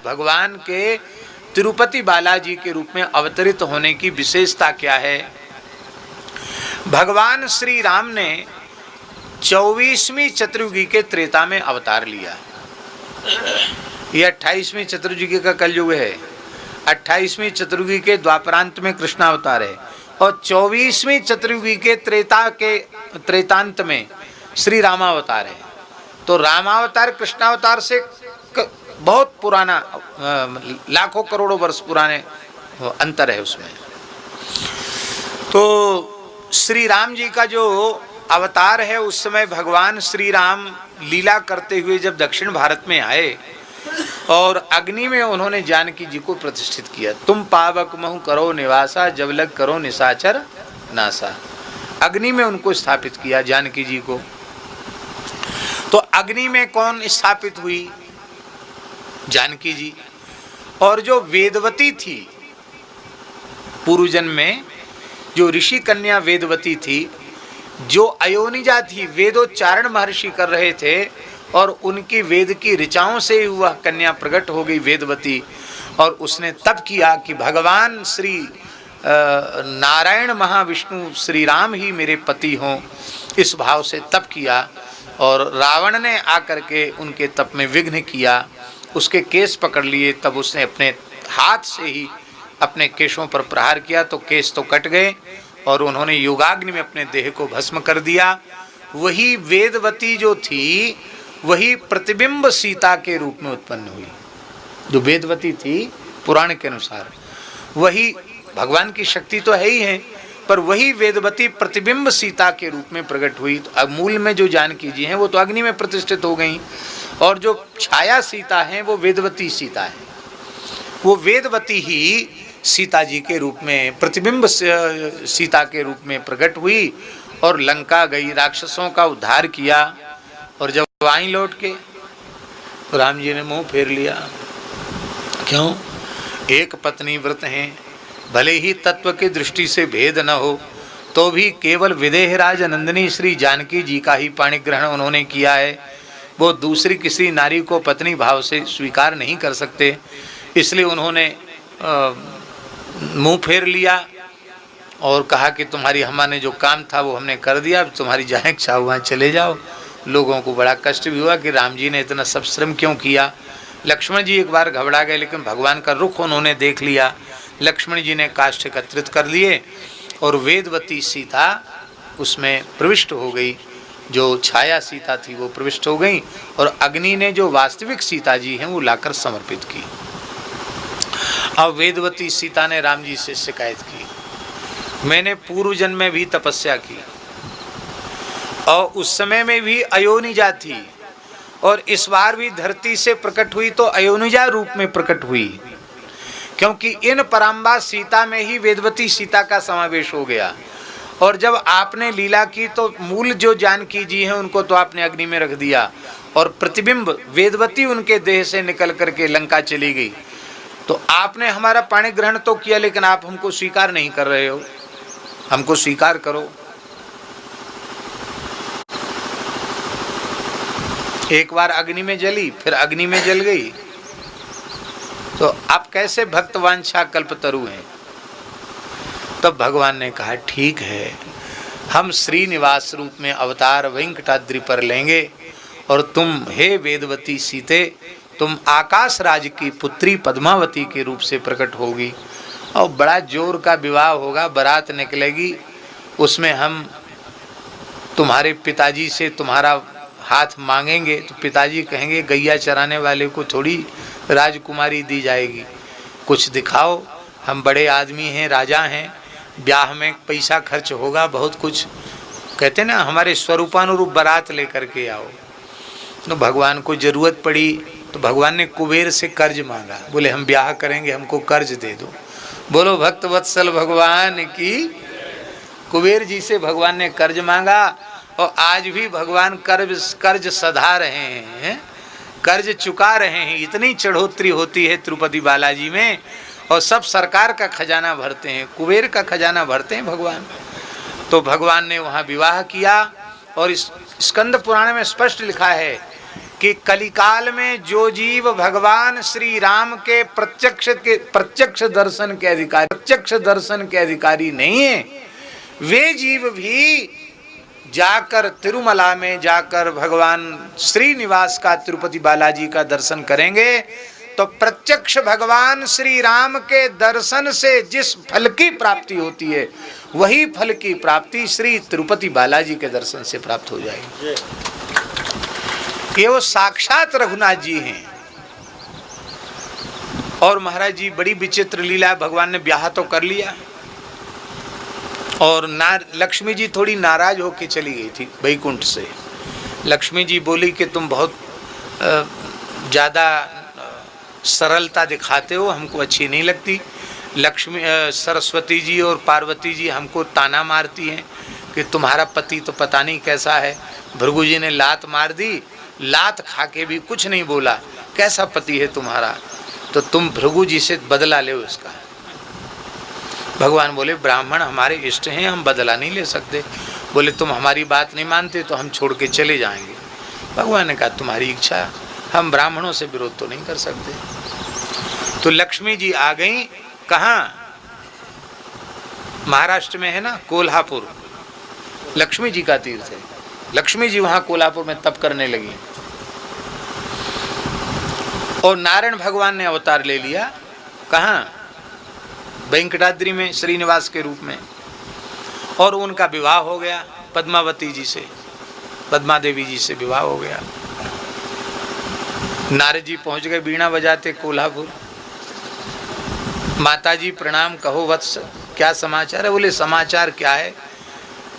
भगवान के तिरुपति बालाजी के रूप में अवतरित होने की विशेषता क्या है? भगवान श्री राम ने 24वीं चतुर्युगी के त्रेता में अवतार लिया। यह 28वीं चतुर्युगी का कलयुग है। 28वीं चतुर्युगी के द्वापरांत में कृष्णावतार है और 24वीं चतुर्युगी के त्रेतांत में श्री रामावतार है। तो रामावतार कृष्णावतार से बहुत पुराना, लाखों करोड़ों वर्ष पुराने अंतर है उसमें। तो श्री राम जी का जो अवतार है, उस समय भगवान श्री राम लीला करते हुए जब दक्षिण भारत में आए और अग्नि में उन्होंने जानकी जी को प्रतिष्ठित किया। तुम पावक महु करो निवासा, जब लग करो निशाचर नासा। अग्नि में उनको स्थापित किया जानकी जी को। तो अग्नि में कौन स्थापित हुई? जानकी जी। और जो वेदवती थी, पूर्व जन्म में जो ऋषि कन्या वेदवती थी, जो अयोनिजा थी, वेदोच्चारण महर्षि कर रहे थे और उनकी वेद की ऋचाओं से वह कन्या प्रकट हो गई वेदवती। और उसने तप किया कि भगवान श्री नारायण महाविष्णु श्री राम ही मेरे पति हों, इस भाव से तप किया। और रावण ने आकर के उनके तप में विघ्न किया, उसके केस पकड़ लिए। तब उसने अपने हाथ से ही अपने केशों पर प्रहार किया तो केस तो कट गए और उन्होंने योगाग्नि में अपने देह को भस्म कर दिया। वही वेदवती जो थी, वही प्रतिबिंब सीता के रूप में उत्पन्न हुई। जो वेदवती थी पुराण के अनुसार, वही भगवान की शक्ति तो है ही है, पर वही वेदवती प्रतिबिंब सीता के रूप में प्रकट हुई। तो अब मूल में जो जानकी जी हैं वो तो अग्नि में प्रतिष्ठित हो गई, और जो छाया सीता हैं वो वेदवती सीता है। वो वेदवती ही सीता जी के रूप में, प्रतिबिंब सीता के रूप में प्रकट हुई और लंका गई, राक्षसों का उद्धार किया। और जब आई लौट के तो राम जी ने मुंह फेर लिया। क्यों? एक पत्नी व्रत हैं, भले ही तत्व की दृष्टि से भेद न हो तो भी केवल विदेहराज नंदिनी श्री जानकी जी का ही पाणी ग्रहण उन्होंने किया है। वो दूसरी किसी नारी को पत्नी भाव से स्वीकार नहीं कर सकते, इसलिए उन्होंने मुंह फेर लिया और कहा कि तुम्हारी हमारे जो काम था वो हमने कर दिया, अब तुम्हारी जहाँ इच्छा हो वहाँ चले जाओ। लोगों को बड़ा कष्ट भी हुआ कि राम जी ने इतना सब श्रम क्यों किया। लक्ष्मण जी एक बार घबरा गए, लेकिन भगवान का रुख उन्होंने देख लिया। लक्ष्मण जी ने काष्ठ एकत्रित कर लिए और वेदवती सीता उसमें प्रविष्ट हो गई। जो छाया सीता थी वो प्रविष्ट हो गई और अग्नि ने जो वास्तविक सीता जी हैं वो लाकर समर्पित की। अब वेदवती सीता ने राम जी से शिकायत की, मैंने पूर्व जन्म में भी तपस्या की और उस समय में भी अयोनिजा थी, और इस बार भी धरती से प्रकट हुई तो अयोनिजा रूप में प्रकट हुई, क्योंकि इन पराम्बा सीता में ही वेदवती सीता का समावेश हो गया। और जब आपने लीला की तो मूल जो जानकी जी हैं उनको तो आपने अग्नि में रख दिया और प्रतिबिंब वेदवती उनके देह से निकल करके लंका चली गई। तो आपने हमारा पाणी ग्रहण तो किया, लेकिन आप हमको स्वीकार नहीं कर रहे हो, हमको स्वीकार करो। एक बार अग्नि में जली, फिर अग्नि में जल गई, तो आप कैसे भक्तवांछा कल्पतरु हैं? तब भगवान ने कहा ठीक है, हम श्रीनिवास रूप में अवतार वेंकटाद्रि पर लेंगे और तुम हे वेदवती सीते, तुम आकाश राज की पुत्री पद्मावती के रूप से प्रकट होगी और बड़ा जोर का विवाह होगा, बारात निकलेगी, उसमें हम तुम्हारे पिताजी से तुम्हारा हाथ मांगेंगे तो पिताजी कहेंगे गैया चराने वाले को थोड़ी राजकुमारी दी जाएगी, कुछ दिखाओ, हम बड़े आदमी हैं, राजा हैं, ब्याह में पैसा खर्च होगा बहुत कुछ। कहते ना हमारे स्वरूपानुरूप बारात लेकर के आओ। तो भगवान को जरूरत पड़ी तो भगवान ने कुबेर से कर्ज मांगा, बोले हम ब्याह करेंगे, हमको कर्ज दे दो। बोलो भक्त वत्सल भगवान की। कुबेर जी से भगवान ने कर्ज मांगा और आज भी भगवान कर्ज सधा रहे हैं, कर्ज चुका रहे हैं। इतनी चढ़ोतरी होती है तिरुपति बालाजी में और सब सरकार का खजाना भरते हैं, कुबेर का खजाना भरते हैं भगवान। तो भगवान ने वहाँ विवाह किया और इस स्कंद पुराण में स्पष्ट लिखा है कि कलिकाल में जो जीव भगवान श्री राम के प्रत्यक्ष दर्शन के अधिकारी नहीं है, वे जीव भी जाकर तिरुमला में जाकर भगवान श्रीनिवास का, तिरुपति बालाजी का दर्शन करेंगे तो प्रत्यक्ष भगवान श्री राम के दर्शन से जिस फल की प्राप्ति होती है, वही फल की प्राप्ति श्री तिरुपति बालाजी के दर्शन से प्राप्त हो जाएगी। ये वो साक्षात रघुनाथ जी हैं। और महाराज जी बड़ी विचित्र लीला, भगवान ने ब्याह तो कर लिया और लक्ष्मी जी थोड़ी नाराज होके चली गई थी वैकुंठ से। लक्ष्मी जी बोली कि तुम बहुत ज़्यादा सरलता दिखाते हो, हमको अच्छी नहीं लगती। सरस्वती जी और पार्वती जी हमको ताना मारती हैं कि तुम्हारा पति तो पता नहीं कैसा है। भृगु जी ने लात मार दी, लात खा के भी कुछ नहीं बोला, कैसा पति है तुम्हारा, तो तुम भृगु जी से बदला ले उसका। भगवान बोले ब्राह्मण हमारे इष्ट हैं, हम बदला नहीं ले सकते। बोले तुम हमारी बात नहीं मानते तो हम छोड़ के चले जाएंगे। भगवान ने कहा तुम्हारी इच्छा, हम ब्राह्मणों से विरोध तो नहीं कर सकते। तो लक्ष्मी जी आ गई, कहाँ? महाराष्ट्र में है ना कोल्हापुर, लक्ष्मी जी का तीर्थ है। लक्ष्मी जी वहां कोल्हापुर में तप करने लगी और नारायण भगवान ने अवतार ले लिया। कहाँ? वेंकटाद्रि में श्रीनिवास के रूप में। और उनका विवाह हो गया पद्मावती जी से, पद्मा देवी जी से विवाह हो गया। नारद जी पहुंच गए बीणा बजाते कोल्हापुर। माता जी प्रणाम, कहो वत्स क्या समाचार है? बोले समाचार क्या है,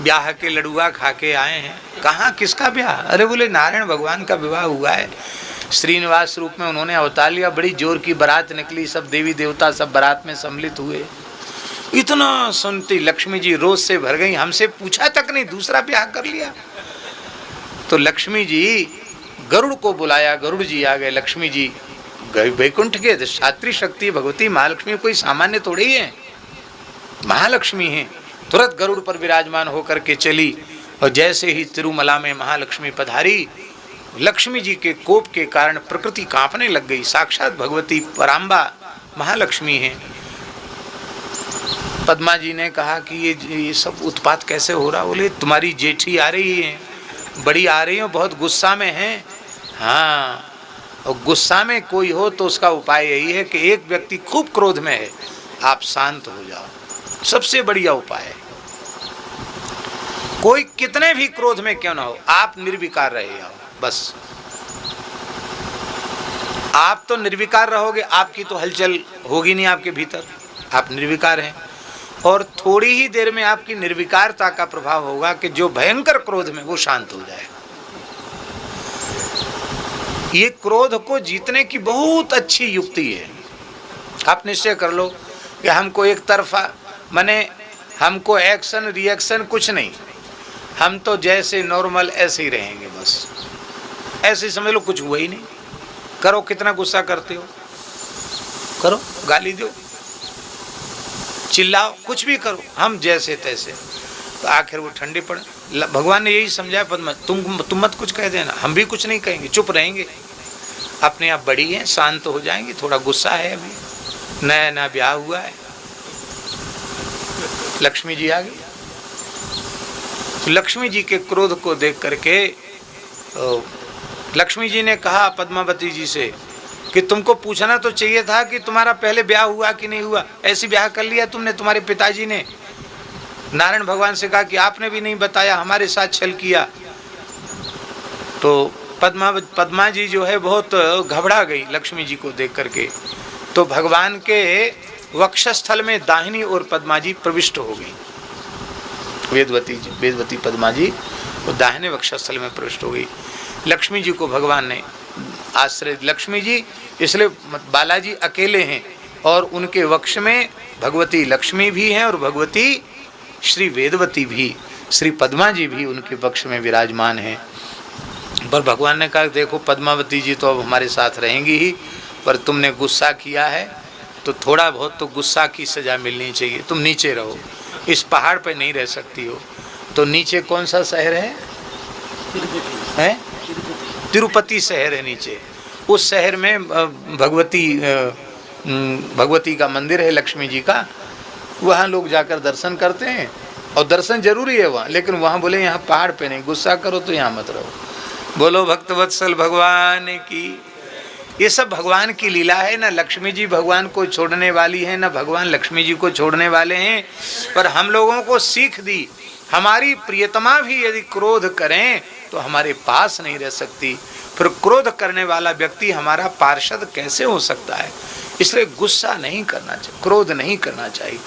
ब्याह के लड़ुआ खा के आए हैं। कहाँ, किसका ब्याह? अरे बोले नारायण भगवान का विवाह हुआ है, श्रीनिवास रूप में उन्होंने अवतार लिया, बड़ी जोर की बारात निकली, सब देवी देवता सब बारात में सम्मिलित हुए। इतना सुनती लक्ष्मी जी रोज से भर गई, हमसे पूछा तक नहीं, दूसरा ब्याह कर लिया। तो लक्ष्मी जी गरुड़ को बुलाया, गरुड़ जी आ गए। लक्ष्मी जी वैकुंठ के अधिष्ठात्री शक्ति भगवती महालक्ष्मी कोई सामान्य थोड़ी ही है, महालक्ष्मी है। तुरंत गरुड़ पर विराजमान होकर के चली और जैसे ही तिरुमला में महालक्ष्मी पधारी, लक्ष्मी जी के कोप के कारण प्रकृति कांपने लग गई। साक्षात भगवती पराम्बा महालक्ष्मी है। पद्मा जी ने कहा कि ये सब उत्पात कैसे हो रहा? बोले तुम्हारी जेठी आ रही है, बड़ी आ रही हो, बहुत गुस्सा में है। हाँ, और गुस्सा में कोई हो तो उसका उपाय यही है कि एक व्यक्ति खूब क्रोध में है, आप शांत हो जाओ, सबसे बढ़िया उपाय है। कोई कितने भी क्रोध में क्यों ना हो, आप निर्विकार रहे जाओ बस। आप तो निर्विकार रहोगे, आपकी तो हलचल होगी नहीं आपके भीतर, आप निर्विकार हैं। और थोड़ी ही देर में आपकी निर्विकारता का प्रभाव होगा कि जो भयंकर क्रोध में वो शांत हो जाए। ये क्रोध को जीतने की बहुत अच्छी युक्ति है। आप निश्चय कर लो कि हमको एक तरफा, माने हमको एक्शन रिएक्शन कुछ नहीं, हम तो जैसे नॉर्मल ऐसे ही रहेंगे बस, ऐसे समझ लो कुछ हुआ ही नहीं। करो, कितना गुस्सा करते हो, करो, गाली दो, चिल्लाओ, कुछ भी करो, हम जैसे तैसे। तो आखिर वो ठंडे पड़े। भगवान ने यही समझाया पद्मा, तुम मत कुछ कह देना, हम भी कुछ नहीं कहेंगे, चुप रहेंगे, अपने आप बड़ी हैं, शांत हो जाएंगे। थोड़ा गुस्सा है, अभी नया नया ब्याह हुआ है। लक्ष्मी जी आ गई। तो लक्ष्मी जी के क्रोध को देख करके लक्ष्मी जी ने कहा पद्मावती जी से कि तुमको पूछना तो चाहिए था कि तुम्हारा पहले ब्याह हुआ कि नहीं हुआ, ऐसी ब्याह कर लिया तुमने। तुम्हारे पिताजी ने नारायण भगवान से कहा कि आपने भी नहीं बताया, हमारे साथ छल किया। तो पद्मा जी जो है बहुत घबरा गई लक्ष्मी जी को देख करके। तो भगवान के वक्षस्थल में दाहिनी ओर पद्मा जी प्रविष्ट हो गई। वेदवती पद्मा जी वो दाहिने वक्षस्थल में प्रविष्ट हो गई। लक्ष्मी जी को भगवान ने आश्रय, लक्ष्मी जी इसलिए बालाजी अकेले हैं और उनके वक्ष में भगवती लक्ष्मी भी हैं और भगवती श्री वेदवती भी, श्री पद्मा जी भी उनके वक्ष में विराजमान हैं। पर भगवान ने कहा देखो पद्मावती जी तो अब हमारे साथ रहेंगी ही, पर तुमने गुस्सा किया है तो थोड़ा बहुत तो गुस्सा की सज़ा मिलनी चाहिए। तुम नीचे रहो, इस पहाड़ पर नहीं रह सकती हो। तो नीचे कौन सा शहर है? तिरुपति शहर है नीचे, उस शहर में भगवती का मंदिर है, लक्ष्मी जी का। वहाँ लोग जाकर दर्शन करते हैं, और दर्शन जरूरी है वहाँ, लेकिन वहाँ बोले यहाँ पहाड़ पे नहीं, गुस्सा करो तो यहाँ मत रहो। बोलो भक्तवत्सल भगवान की। ये सब भगवान की लीला है। ना लक्ष्मी जी भगवान को छोड़ने वाली है, ना भगवान लक्ष्मी जी को छोड़ने वाले हैं। पर हम लोगों को सीख दी, हमारी प्रियतमा भी यदि क्रोध करें तो हमारे पास नहीं रह सकती, फिर क्रोध करने वाला व्यक्ति हमारा पार्षद कैसे हो सकता है। इसलिए गुस्सा नहीं करना चाहिए, क्रोध नहीं करना चाहिए।